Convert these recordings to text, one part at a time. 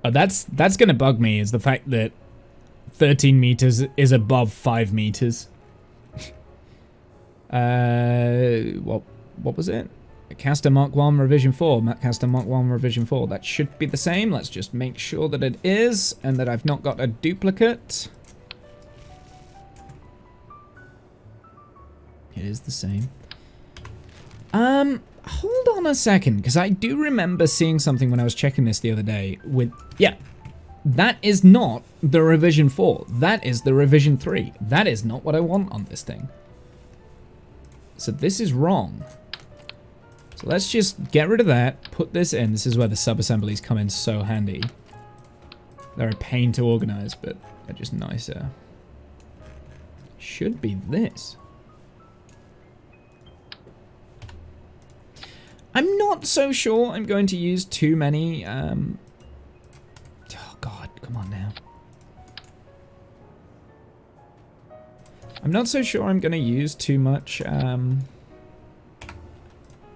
That's gonna bug me, is the fact that 13 meters is above 5 meters. What was it? Caster Mark 1 Revision 4. Caster Mark 1 Revision 4. That should be the same. Let's just make sure that it is, and that I've not got a duplicate. It is the same. Hold on a second, because I do remember seeing something when I was checking this the other day with... Yeah, that is not the Revision 4. That is the Revision 3. That is not what I want on this thing. So this is wrong. So let's just get rid of that, put this in. This is where the sub-assemblies come in so handy. They're a pain to organize, but they're just nicer. Should be this. I'm not so sure I'm going to use too many, oh god, come on now. I'm not so sure I'm going to use too much,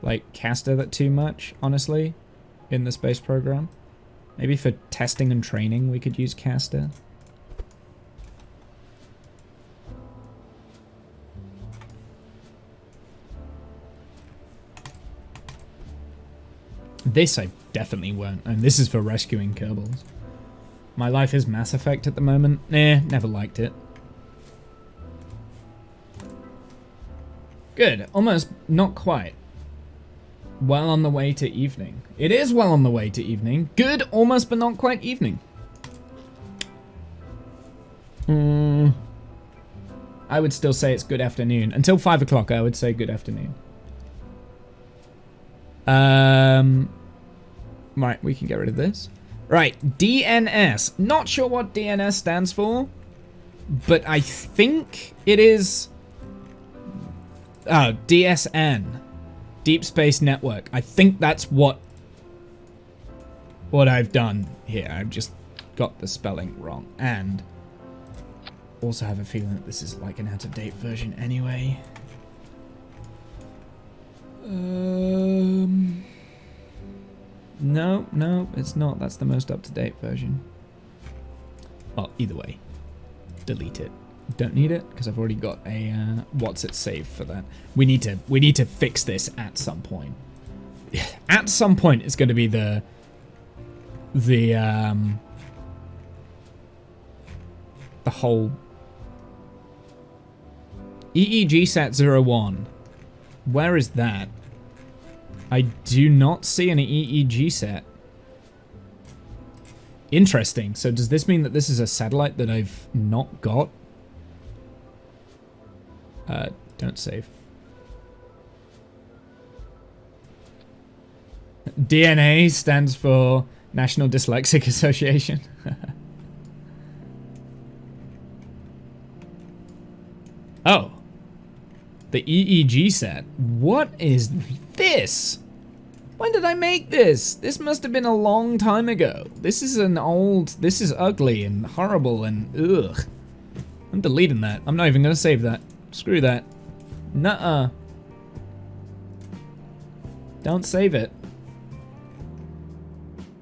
like, caster that too much, honestly, in the space program. Maybe for testing and training we could use caster. This I definitely won't, and this is for rescuing Kerbals. My life is Mass Effect at the moment. Never liked it. Good, almost, not quite. Well on the way to evening. It is well on the way to evening. Good, almost, but not quite evening. I would still say it's good afternoon. Until 5 o'clock, I would say good afternoon. Right, we can get rid of this. Right, DNS. Not sure what DNS stands for, but I think it is... Oh, DSN. Deep Space Network. I think that's what I've done here. I've just got the spelling wrong. And also have a feeling that this is like an out-of-date version anyway. No, it's not. That's the most up-to-date version. Oh, either way. Delete it. Don't need it, because I've already got a what's it saved for that. We need to fix this at some point. At some point it's going to be the whole EEGSAT-01. Where is that? I do not see an EEG set. Interesting. So does this mean that this is a satellite that I've not got? Don't save. DNA stands for National Dyslexic Association. Oh. The EEG set. What is this? When did I make this? This must have been a long time ago. This is an old... This is ugly and horrible and ugh. I'm deleting that. I'm not even going to save that. Screw that. Nuh-uh. Don't save it.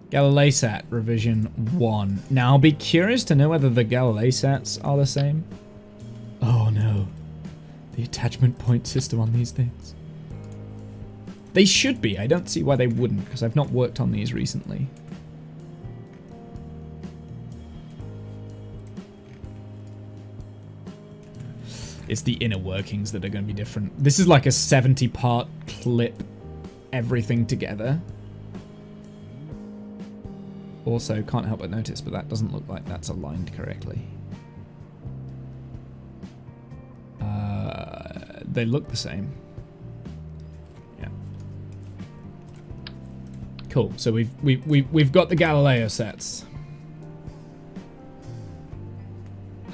GalileoSat revision 1. Now I'll be curious to know whether the GalileoSats are the same. Oh no. The attachment point system on these things. They should be. I don't see why they wouldn't, because I've not worked on these recently. It's the inner workings that are going to be different. This is like a 70-part clip, everything together. Also, can't help but notice, but that doesn't look like that's aligned correctly. They look the same. Yeah. Cool. So we've got the Galileo sets.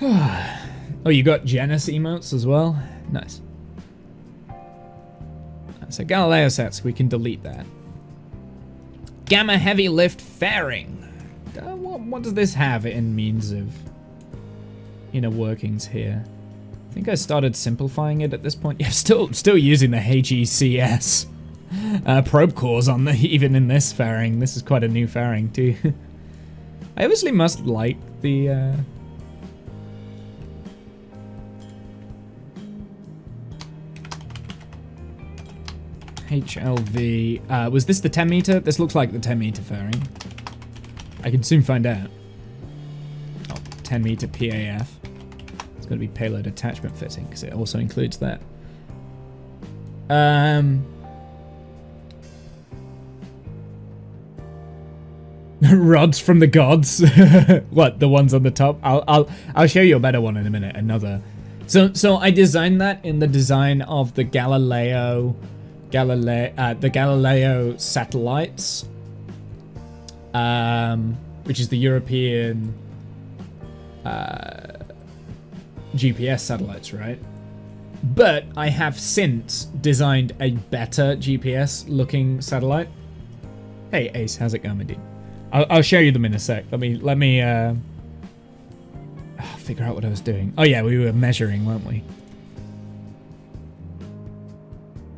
Oh, you got Janus emotes as well? Nice. So Galileo sets, we can delete that. Gamma heavy lift fairing. What does this have in means of inner workings here? I think I started simplifying it at this point. Yeah, still using the HECS probe cores on the even in this fairing. This is quite a new fairing too. I obviously must like the... HLV. Was this the 10 meter? This looks like the 10 meter fairing. I can soon find out. Oh, 10 meter PAF. It's going to be payload attachment fitting because it also includes that. Rods from the gods. What, the ones on the top? I'll show you a better one in a minute. Another. So I designed that in the design of the Galileo satellites, which is the European GPS satellites, right? But I have since designed a better GPS looking satellite. Hey Ace, how's it going, my dude? I'll show you them in a sec. Let me figure out what I was doing. Oh yeah, we were measuring, weren't we?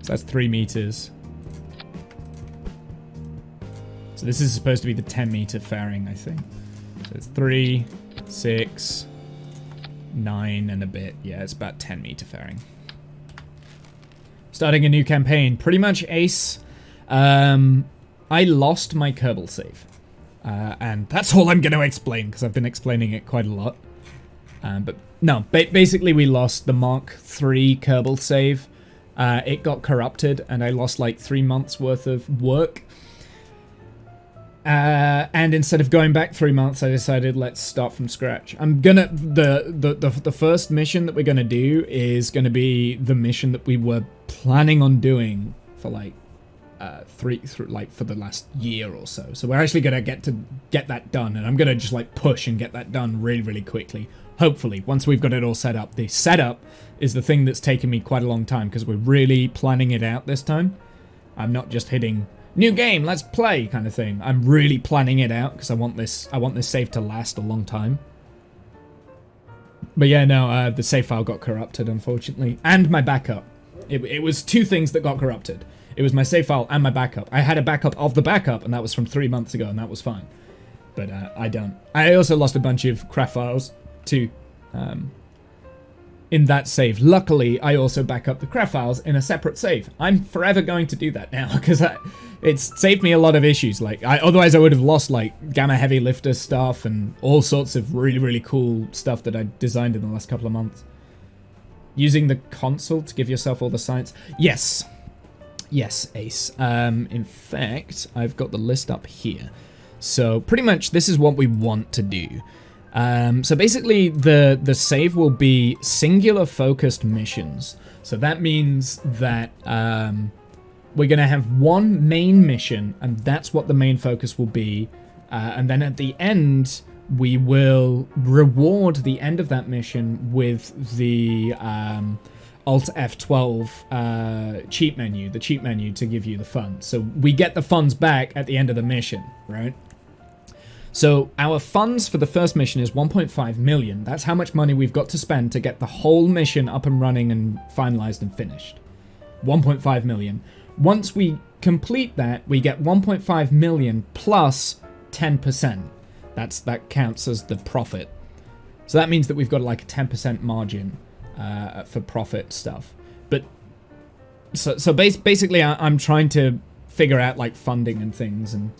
So that's 3 meters. So this is supposed to be the 10 meter fairing, I think. So it's 3, 6, 9 and a bit. Yeah, it's about 10 meter fairing. Starting a new campaign. Pretty much Ace. I lost my Kerbal save. And that's all I'm going to explain, because I've been explaining it quite a lot. But no, basically we lost the Mark III Kerbal save. It got corrupted, and I lost like 3 months worth of work. And instead of going back 3 months, I decided let's start from scratch. I'm gonna the first mission that we're gonna do is gonna be the mission that we were planning on doing for like for the last year or so. So we're actually gonna get that done, and I'm gonna just like push and get that done really quickly. Hopefully, once we've got it all set up. The setup is the thing that's taken me quite a long time, because we're really planning it out this time. I'm not just hitting new game, let's play kind of thing. I'm really planning it out because I want this save to last a long time. But yeah, no, the save file got corrupted, unfortunately, and my backup. It was 2 things that got corrupted. It was my save file and my backup. I had a backup of the backup, and that was from 3 months ago, and that was fine. But I don't. I also lost a bunch of craft files too. In that save. Luckily, I also back up the craft files in a separate save. I'm forever going to do that now, because it's saved me a lot of issues. Like, otherwise I would have lost like Gamma Heavy Lifter stuff and all sorts of really cool stuff that I designed in the last couple of months. Using the console to give yourself all the science. Yes, Ace. In fact, I've got the list up here. So pretty much this is what we want to do. So basically the save will be singular focused missions. So that means that we're going to have one main mission, and that's what the main focus will be. And then at the end, we will reward the end of that mission with the Alt F12 cheat menu, the cheat menu to give you the funds. So we get the funds back at the end of the mission, right? So our funds for the first mission is 1.5 million. That's how much money we've got to spend to get the whole mission up and running and finalized and finished. 1.5 million. Once we complete that, we get 1.5 million plus 10%. That counts as the profit. So that means that we've got like a 10% margin for profit stuff. But so basically I'm trying to figure out like funding and things, and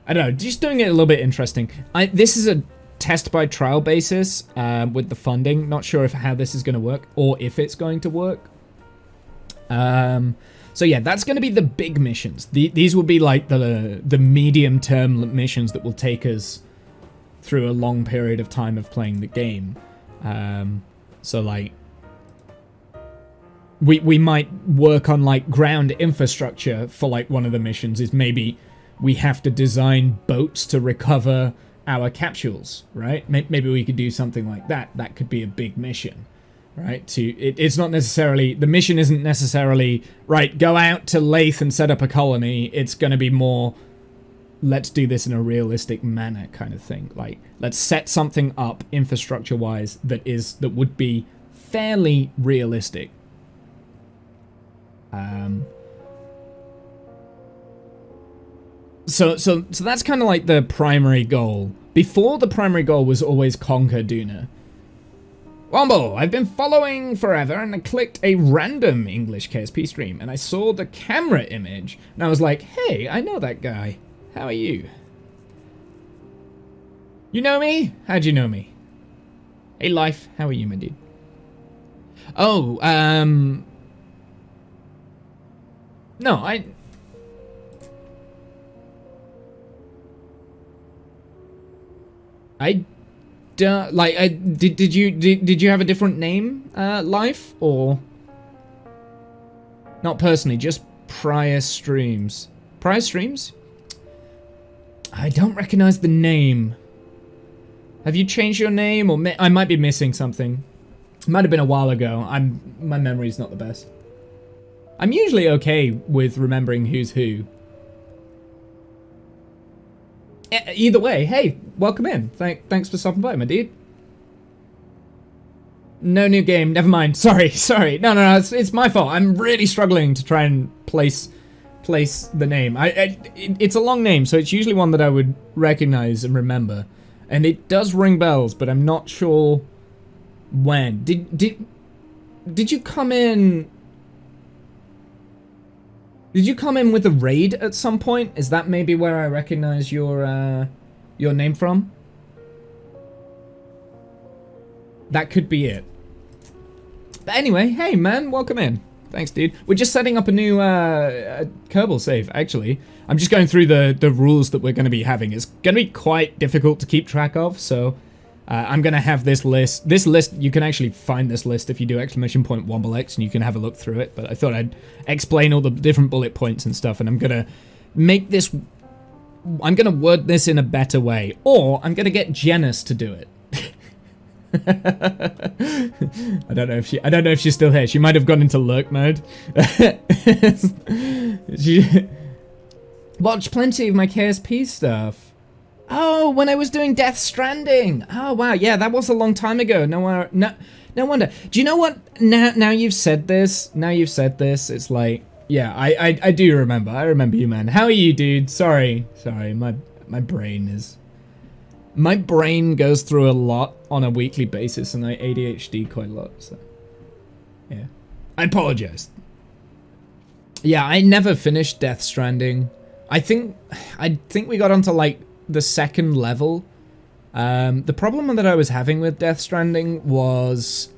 I don't know, just doing it a little bit interesting. This is a test by trial basis with the funding. Not sure how this is going to work, or if it's going to work. So yeah, that's going to be the big missions. These will be like the medium-term missions that will take us through a long period of time of playing the game. So like, we might work on like ground infrastructure for like one of the missions. Is maybe we have to design boats to recover our capsules, right? Maybe we could do something like that. That could be a big mission, right? It's not necessarily, the mission isn't necessarily, right, go out to Lathe and set up a colony. It's going to be more, let's do this in a realistic manner kind of thing. Like, let's set something up infrastructure-wise that would be fairly realistic. So that's kind of like the primary goal Before, the primary goal was always conquer Duna. Womble, I've been following forever, and I clicked a random English KSP stream, and I saw the camera image, and I was like, hey, I know that guy. How are you? You know me? How'd you know me? Hey, Life, how are you, my dude? Oh, no, I don't, like, did you have a different name, Life, or? Not personally, just prior streams. Prior streams? I don't recognize the name. Have you changed your name, or I might be missing something. It might have been a while ago. My memory's not the best. I'm usually okay with remembering who's who. Either way, hey, welcome in. Thanks for stopping by, my dude. No new game. Never mind. Sorry. No. It's my fault. I'm really struggling to try and place the name. It's a long name, so it's usually one that I would recognize and remember. And it does ring bells, but I'm not sure when. Did you come in? Did you come in with a raid at some point? Is that maybe where I recognize your name from? That could be it. But anyway, hey man, welcome in. Thanks, dude. We're just setting up a new Kerbal save, actually. I'm just going through the rules that we're going to be having. It's going to be quite difficult to keep track of, so I'm going to have this list. This list, you can actually find this list if you do !WombleX, and you can have a look through it. But I thought I'd explain all the different bullet points and stuff, and I'm going to make this... I'm going to word this in a better way, or I'm going to get Janice to do it. I don't know if she's still here. She might have gone into lurk mode. She watched plenty of my KSP stuff. Oh, when I was doing Death Stranding. Oh wow, yeah, that was a long time ago. No wonder. Do you know what? Now you've said this. It's like, yeah, I do remember. I remember you, man. How are you, dude? Sorry. My brain is. My brain goes through a lot on a weekly basis, and I ADHD quite a lot, so yeah. I apologize. Yeah, I never finished Death Stranding. I think we got onto like the second level. The problem that I was having with Death Stranding was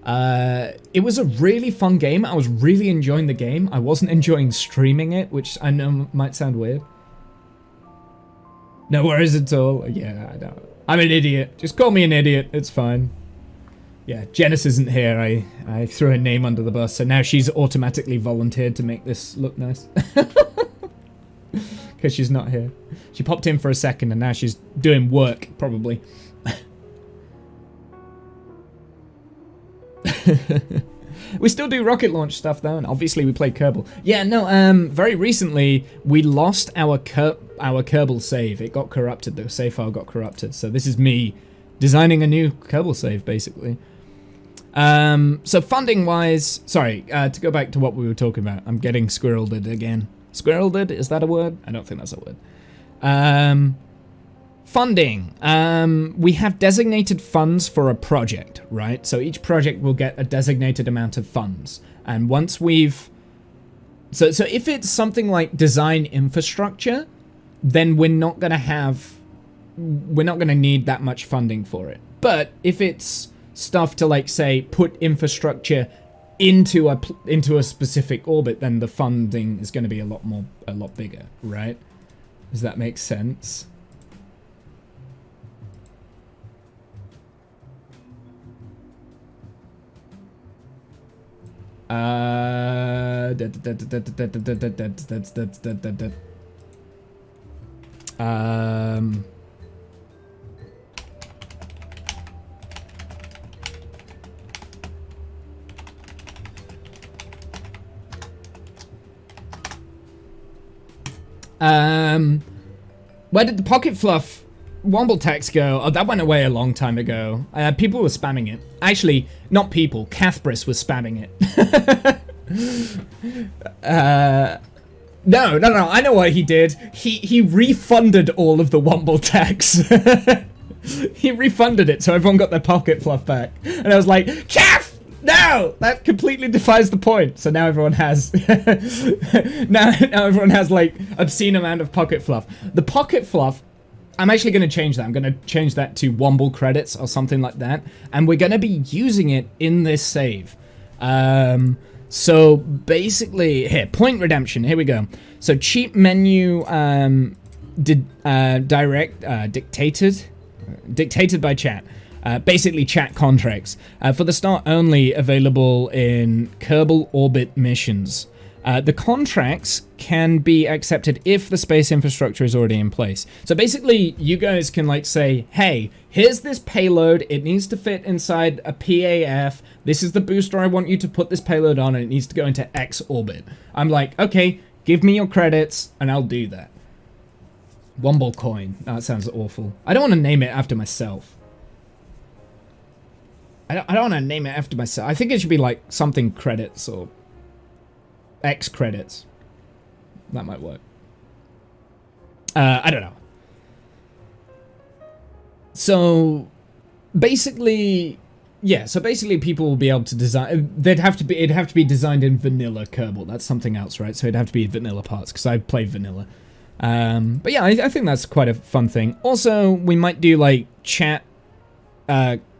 it was a really fun game. I was really enjoying the game. I wasn't enjoying streaming it, which I know might sound weird. No worries at all. Yeah, I know. I'm an idiot. Just call me an idiot. It's fine. Yeah, Janice isn't here. I threw her name under the bus, so now she's automatically volunteered to make this look nice. Because she's not here. She popped in for a second, and now she's doing work, probably. We still do rocket launch stuff though, and obviously we play Kerbal. Yeah, no, very recently we lost our Kerbal save. It got corrupted, the save file got corrupted. So this is me designing a new Kerbal save, basically. So funding wise, sorry, to go back to what we were talking about, I'm getting squirreled again. Squirreled, is that a word? I don't think that's a word. Funding. We have designated funds for a project, right? So each project will get a designated amount of funds. And once we've... So if it's something like design infrastructure, then we're not going to need that much funding for it. But if it's stuff to, like, say, put infrastructure into a specific orbit, then the funding is going to be a lot bigger, right? Does that make sense? Where did the Pocket Fluff Womble text go? Oh, that went away a long time ago. People were spamming it. Actually, not people. Cathbris was spamming it. No, I know what he did. He refunded all of the Womble tax. He refunded it so everyone got their pocket fluff back. And I was like, Chaff! No! That completely defies the point. So now everyone has... now everyone has, like, obscene amount of pocket fluff. The pocket fluff, I'm actually going to change that. I'm going to change that to Womble credits or something like that. And we're going to be using it in this save. So basically, here, point redemption, here we go. So cheap menu dictated by chat. Basically chat contracts. For the start only, available in Kerbal Orbit missions. The contracts can be accepted if the space infrastructure is already in place. So basically, you guys can like say, hey, here's this payload, it needs to fit inside a PAF, this is the booster I want you to put this payload on, and it needs to go into X orbit. I'm like, okay, give me your credits, and I'll do that. Womble coin. Oh, that sounds awful. I don't want to name it after myself. I don't want to name it after myself. I think it should be like something credits or X credits. That might work. I don't know. So basically, yeah. So basically, people will be able to design. It'd have to be designed in vanilla Kerbal. That's something else, right? So it'd have to be vanilla parts because I play vanilla. But yeah, I think that's quite a fun thing. Also, we might do like chat,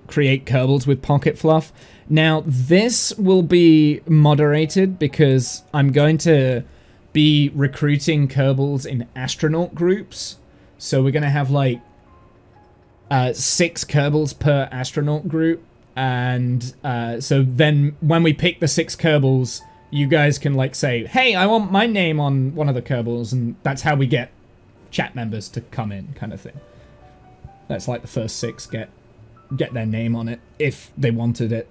create Kerbals with pocket fluff. Now, this will be moderated because I'm going to be recruiting Kerbals in astronaut groups. So we're going to have like 6 Kerbals per astronaut group. And so then when we pick the 6 Kerbals, you guys can like say, hey, I want my name on one of the Kerbals. And that's how we get chat members to come in, kind of thing. That's like the first 6 get their name on it if they wanted it.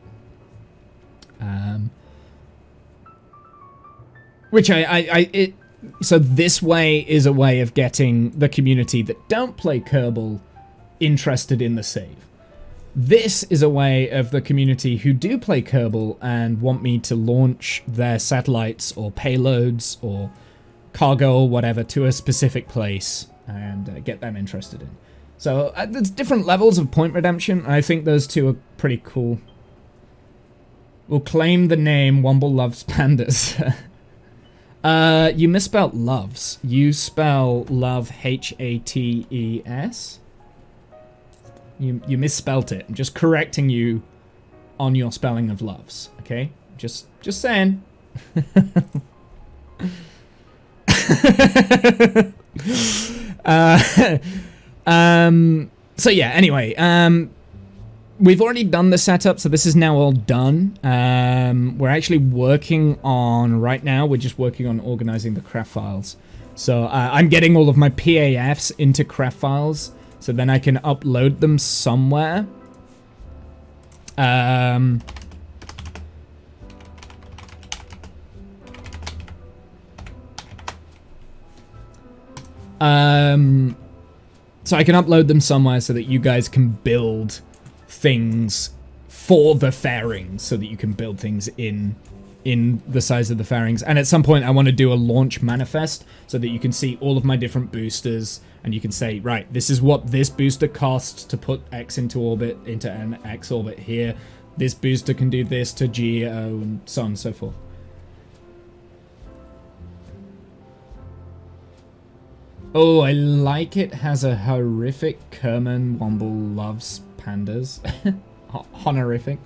Which so this way is a way of getting the community that don't play Kerbal interested in the save. This is a way of the community who do play Kerbal and want me to launch their satellites or payloads or cargo or whatever to a specific place and get them interested in. So there's different levels of point redemption. I think those two are pretty cool. We'll claim the name Womble Loves Pandas. You misspelled loves. You spell love H-A-T-E-S. You misspelt it. I'm just correcting you on your spelling of loves. Okay? Just saying. So yeah, anyway, we've already done the setup, so this is now all done. We're actually working on, right now, we're just working on organizing the craft files. So I'm getting all of my PAFs into craft files, so then I can upload them somewhere. So I can upload them somewhere so that you guys can build things for the fairings, so that you can build things in the size of the fairings. And at some point I want to do a launch manifest so that you can see all of my different boosters and you can say, right, this is what this booster costs to put X into orbit, into an X orbit here. This booster can do this to GEO and so on and so forth. Oh, I like it has a horrific Kerman Womble Loves Pandas. Honorific.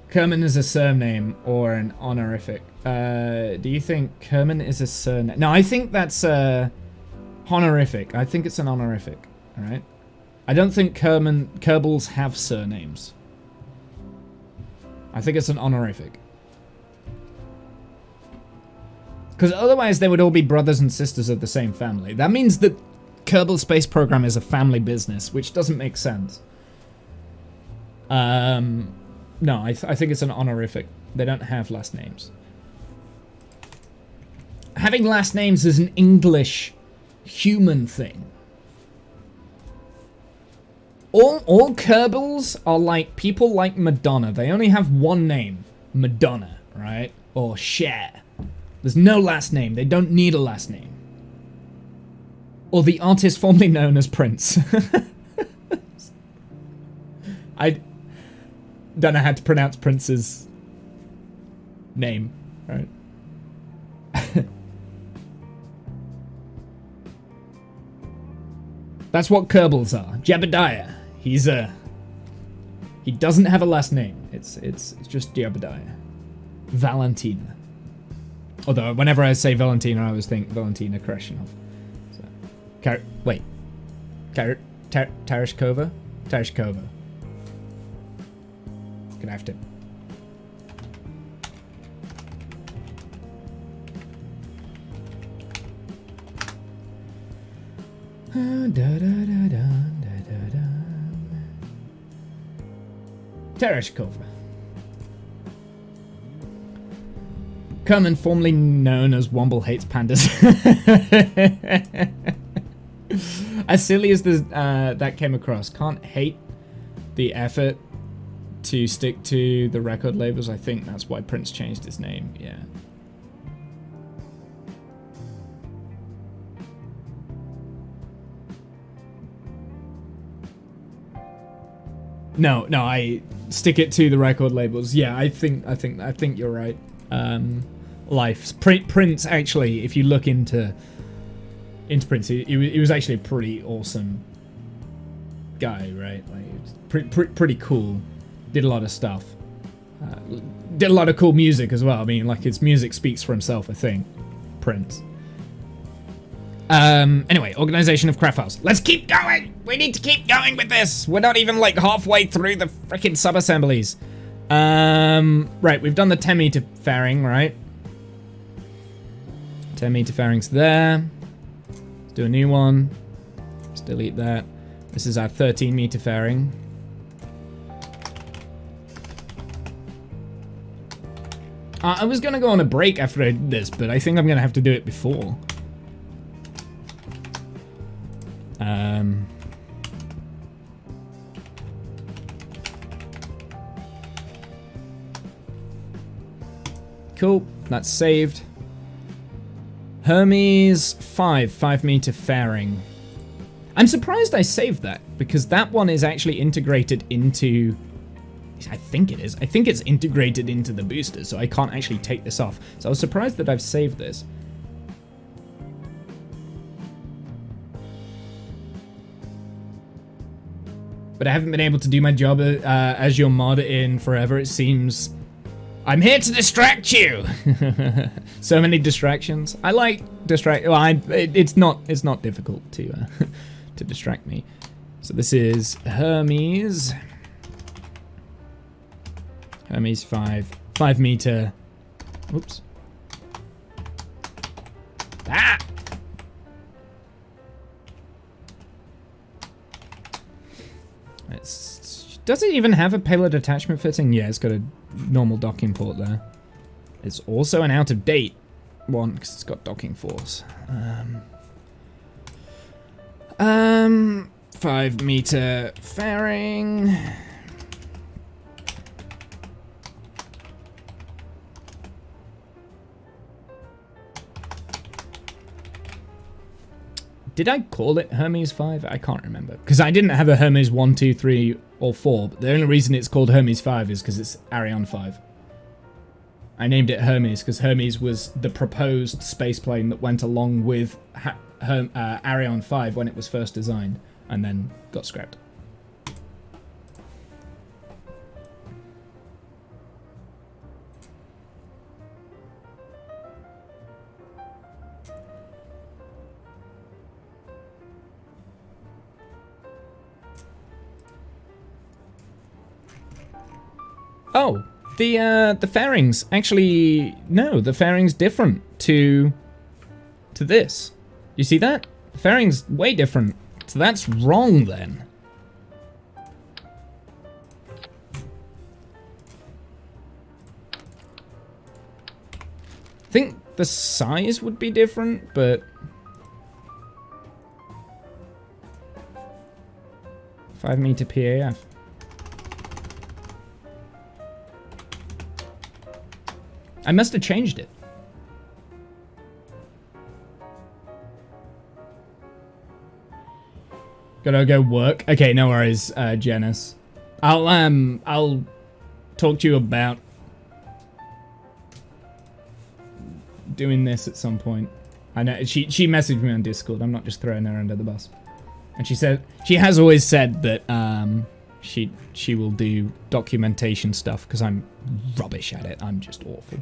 Kerman is a surname or an honorific. Do you think Kerman is a surname? No, I think that's honorific. I think it's an honorific. Alright? I don't think Kerbals have surnames. I think it's an honorific. Because otherwise they would all be brothers and sisters of the same family. That means that Kerbal Space Program is a family business, which doesn't make sense. No, I think it's an honorific. They don't have last names. Having last names is an English human thing. All Kerbals are like people like Madonna. They only have one name, Madonna, right? or share. There's no last name. They don't need a last name. Or the artist formerly known as Prince. I don't know how to pronounce Prince's name, right? That's what Kerbals are. Jebediah. He doesn't have a last name. It's just Jebediah. Valentina. Although whenever I say Valentina, I always think Valentina Krashenov. So, wait. Tereshkova? Tereshkova. Gonna have to. Tereshkova. Kerman, formerly known as Womble Hates Pandas. As silly as that came across, can't hate the effort to stick to the record labels. I think that's why Prince changed his name, yeah. No, I stick it to the record labels. Yeah, I think you're right. Life. Prince, actually, if you look into Prince, he was actually a pretty awesome guy, right? Like, pretty cool. Did a lot of stuff. Did a lot of cool music as well. I mean, like, his music speaks for himself, I think. Prince. Anyway, organization of craft files. Let's keep going! We need to keep going with this! We're not even, like, halfway through the freaking sub-assemblies. Right, we've done the 10 meter fairing, right? 10 meter fairing's there. Let's do a new one. Let's delete that. This is our 13 meter fairing. I was gonna go on a break after I did this, but I think I'm gonna have to do it before. Cool, that's saved. Hermes 5 meter fairing. I'm surprised I saved that, because that one is actually integrated into... I think it is. I think it's integrated into the booster, so I can't actually take this off. So I was surprised that I've saved this. But I haven't been able to do my job as your mod in forever, it seems. I'm here to distract you! So many distractions. I like distract... Well, it's not difficult to to distract me. So this is Hermes. Hermes 5 meter. Oops. Ah! Does it even have a payload attachment fitting? Yeah, it's got a normal docking port there. It's also an out of date one because it's got docking force. 5 meter fairing. Did I call it Hermes 5? I can't remember. Because I didn't have a Hermes 1, 2, 3, or 4. But the only reason it's called Hermes 5 is because it's Ariane 5. I named it Hermes because Hermes was the proposed spaceplane that went along with Ariane 5 when it was first designed. And then got scrapped. Oh, the fairings actually no, the fairing's different to this. You see that? The fairing's way different. So that's wrong then. I think the size would be different, but 5 meter PAF. I must have changed it. Gotta go work. Okay, no worries, Janice. I'll talk to you about doing this at some point. I know she messaged me on Discord. I'm not just throwing her under the bus. And she said she has always said that she will do documentation stuff because I'm rubbish at it. I'm just awful.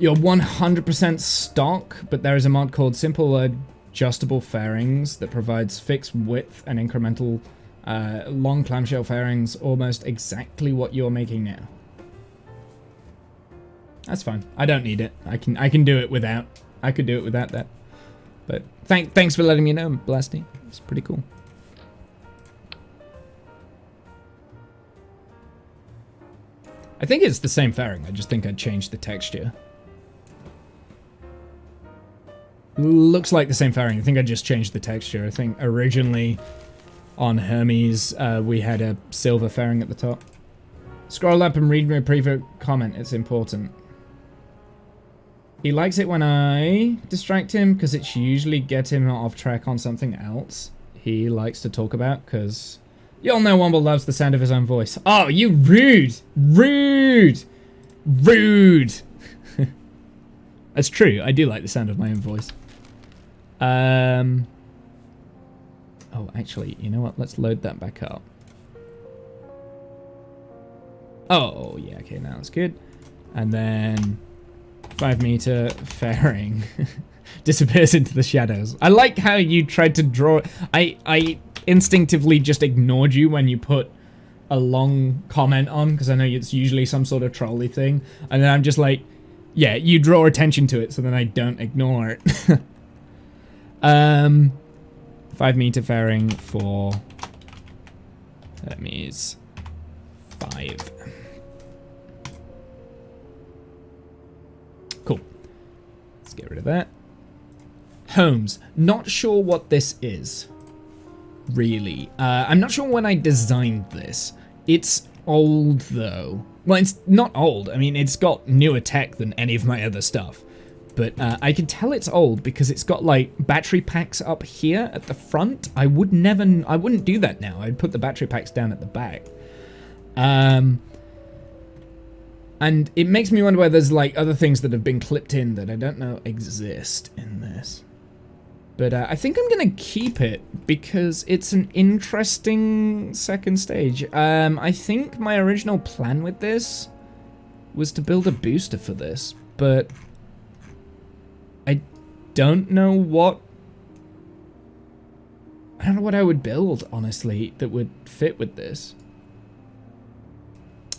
You're 100% stock, but there is a mod called Simple Adjustable Fairings that provides fixed width and incremental long clamshell fairings, almost exactly what you're making now. That's fine. I don't need it. I can do it without. I could do it without that. But thanks for letting me know, Blasty. It's pretty cool. I think it's the same fairing. I just think I changed the texture. Looks like the same fairing. I think I just changed the texture. I think originally on Hermes we had a silver fairing at the top. Scroll up and read my preview comment. It's important. He likes it when I distract him because it's usually get him off track on something else he likes to talk about because you all know Womble loves the sound of his own voice. Oh, you rude! Rude! Rude! That's true. I do like the sound of my own voice. Oh, actually, you know what? Let's load that back up. Oh, yeah, okay, now that's good. And then 5 meter fairing disappears into the shadows. I like how you tried to draw. I instinctively just ignored you when you put a long comment on because I know it's usually some sort of trolley thing. And then I'm just like, yeah, you draw attention to it so then I don't ignore it. 5 meter fairing for Hermes 5. Cool. Let's get rid of that. Homes. Not sure what this is. Really. I'm not sure when I designed this. It's old though. Well, it's not old. I mean, it's got newer tech than any of my other stuff. But I can tell it's old because it's got like battery packs up here at the front. I wouldn't do that now. I'd put the battery packs down at the back. And it makes me wonder whether there's like other things that have been clipped in that I don't know exist in this. But I think I'm gonna keep it because it's an interesting second stage. I think my original plan with this was to build a booster for this, but I don't know what I would build, honestly, that would fit with this.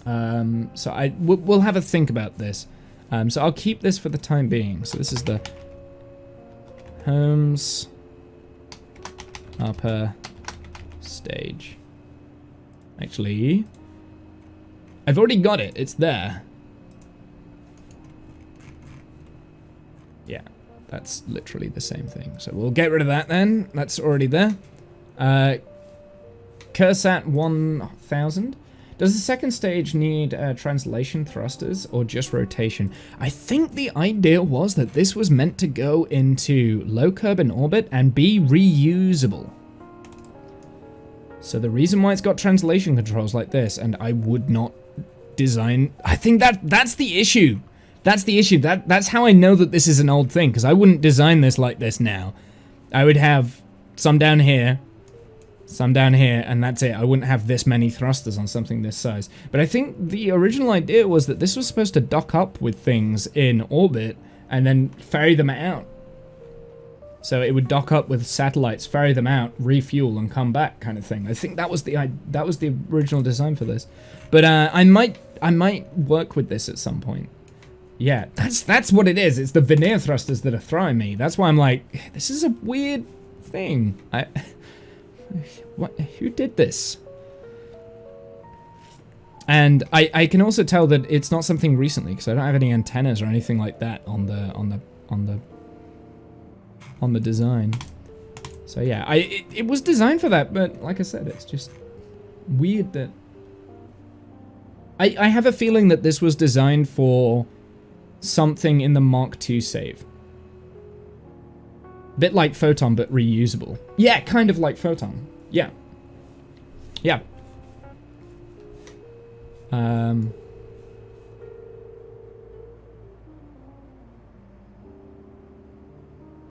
So we'll have a think about this. So I'll keep this for the time being. So this is the Homes upper stage. Actually, I've already got it. It's there. Yeah, that's literally the same thing. So we'll get rid of that then. That's already there. Cursat 1000. Does the second stage need translation thrusters or just rotation? I think the idea was that this was meant to go into low curb in orbit and be reusable. So the reason why it's got translation controls like this, and I would not design... I think that's the issue. That's the issue. That's how I know that this is an old thing, because I wouldn't design this like this now. I would have some down here, some down here, and that's it. I wouldn't have this many thrusters on something this size. But I think the original idea was that this was supposed to dock up with things in orbit and then ferry them out. So it would dock up with satellites, ferry them out, refuel, and come back, kind of thing. I think that was the original design for this. But I might work with this at some point. Yeah, that's what it is. It's the veneer thrusters that are throwing me. That's why I'm like, this is a weird thing. What? Who did this? And I can also tell that it's not something recently because I don't have any antennas or anything like that on the design. So yeah, it was designed for that, but like I said, it's just weird that I have a feeling that this was designed for something in the Mark II save. Bit like Photon, but reusable. Yeah, kind of like Photon. Yeah. Yeah.